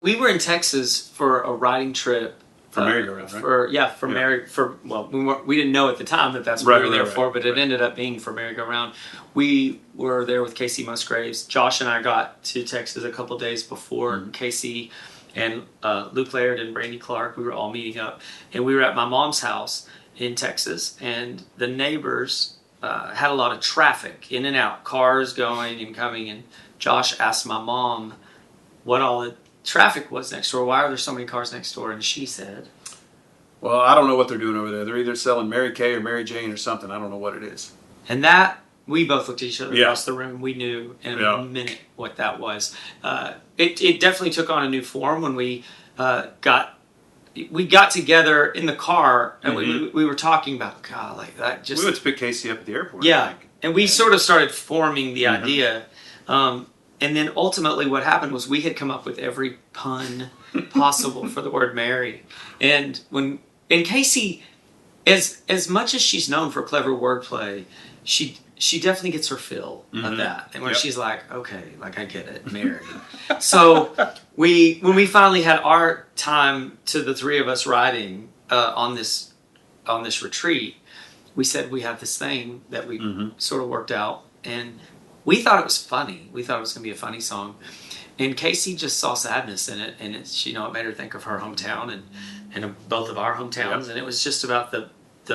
We were in Texas for a riding trip. For merry-go-round, right? We didn't know at the time that that's what we were there for, but it ended up being for merry-go-round. We were there with Kacey Musgraves. Josh and I got to Texas a couple days before Kacey and Luke Laird and Brandy Clark. We were all meeting up, and we were at my mom's house in Texas, and the neighbors had a lot of traffic in and out, cars going and coming, and Josh asked my mom what all the traffic was next door. Why are there so many cars next door? And she said, well, I don't know what they're doing over there. They're either selling Mary Kay or Mary Jane or something. I don't know what it is. And that, we both looked at each other across the room. We knew in a minute what that was. It definitely took on a new form when we got together in the car, and we were talking about, God, like that just... We went to pick Kacey up at the airport. Yeah, and we sort of started forming the idea. And then ultimately what happened was we had come up with every pun possible for the word Mary. And Kacey, as much as she's known for clever wordplay, she definitely gets her fill of that. And where she's like, okay, like I get it, Mary. So when we finally had our time to the three of us riding on this retreat, we said we have this thing that we sort of worked out, and we thought it was funny. We thought it was going to be a funny song. And Kacey just saw sadness in it. And it made her think of her hometown and of both of our hometowns. And it was just about the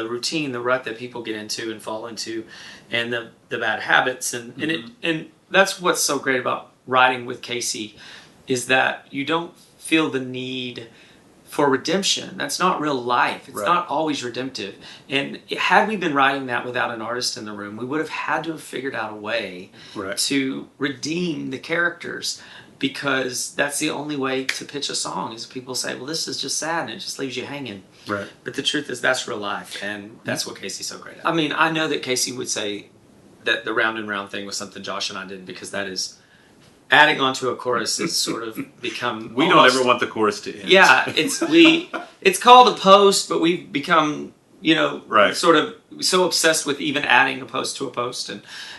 routine, the rut that people get into and fall into, and the bad habits. And that's what's so great about riding with Kacey, is that you don't feel the need for redemption. That's not real life. It's not always redemptive. And had we been writing that without an artist in the room, we would have had to have figured out a way to redeem the characters, because that's the only way to pitch a song, is people say, well, this is just sad, and it just leaves you hanging. Right. But the truth is that's real life, and that's what Kacey's so great at. I mean, I know that Kacey would say that the round and round thing was something Josh and I did, because that is... adding onto a chorus has sort of become... We don't ever want the chorus to end. Yeah, it's called a post, but we've become, sort of so obsessed with even adding a post to a post,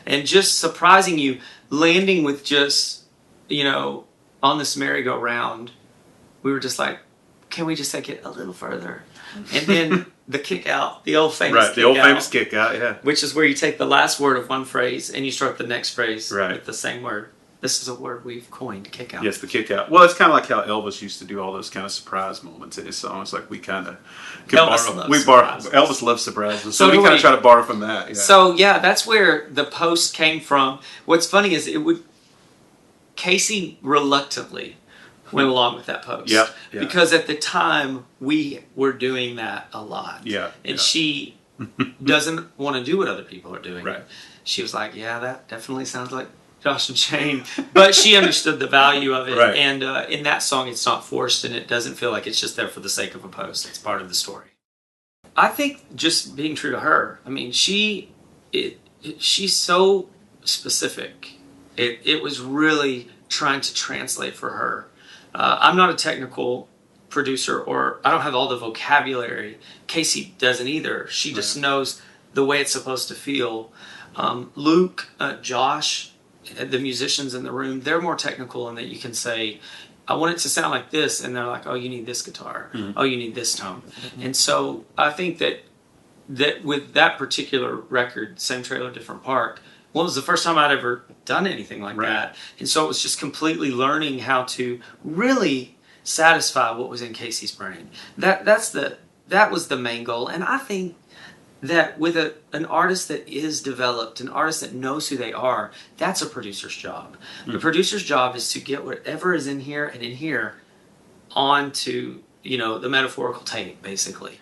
and just surprising you, landing with just, on this merry-go-round, we were just like, can we just take it a little further? And then the kick out, the old famous kick out, yeah. Which is where you take the last word of one phrase and you start the next phrase with the same word. This is a word we've coined, kick out. Yes, the kick out. Well, it's kind of like how Elvis used to do all those kind of surprise moments in his songs. Like we kind of Elvis loves surprises, so we kind of try to borrow from that. Yeah. So that's where the post came from. What's funny is Kacey reluctantly went along with that post. Yeah. Because at the time we were doing that a lot. Yeah. And she doesn't want to do what other people are doing. Right. She was like, yeah, that definitely sounds like Josh and Shane, but she understood the value of it, and in that song it's not forced, and it doesn't feel like it's just there for the sake of a post. It's part of the story. I think just being true to her. I mean, she's so specific. It was really trying to translate for her. I'm not a technical producer, or I don't have all the vocabulary. Kacey doesn't either. She just knows the way it's supposed to feel. Luke, Josh, the musicians in the room, they're more technical in that you can say, I want it to sound like this, and they're like, oh, you need this guitar. Oh, you need this tone. And so I think that with that particular record, Same Trailer, Different Park, well, it was the first time I'd ever done anything like that. And so it was just completely learning how to really satisfy what was in Kacey's brain. That was the main goal. And I think that with an artist that is developed, an artist that knows who they are, that's a producer's job. The producer's job is to get whatever is in here and in here onto, the metaphorical tape, basically.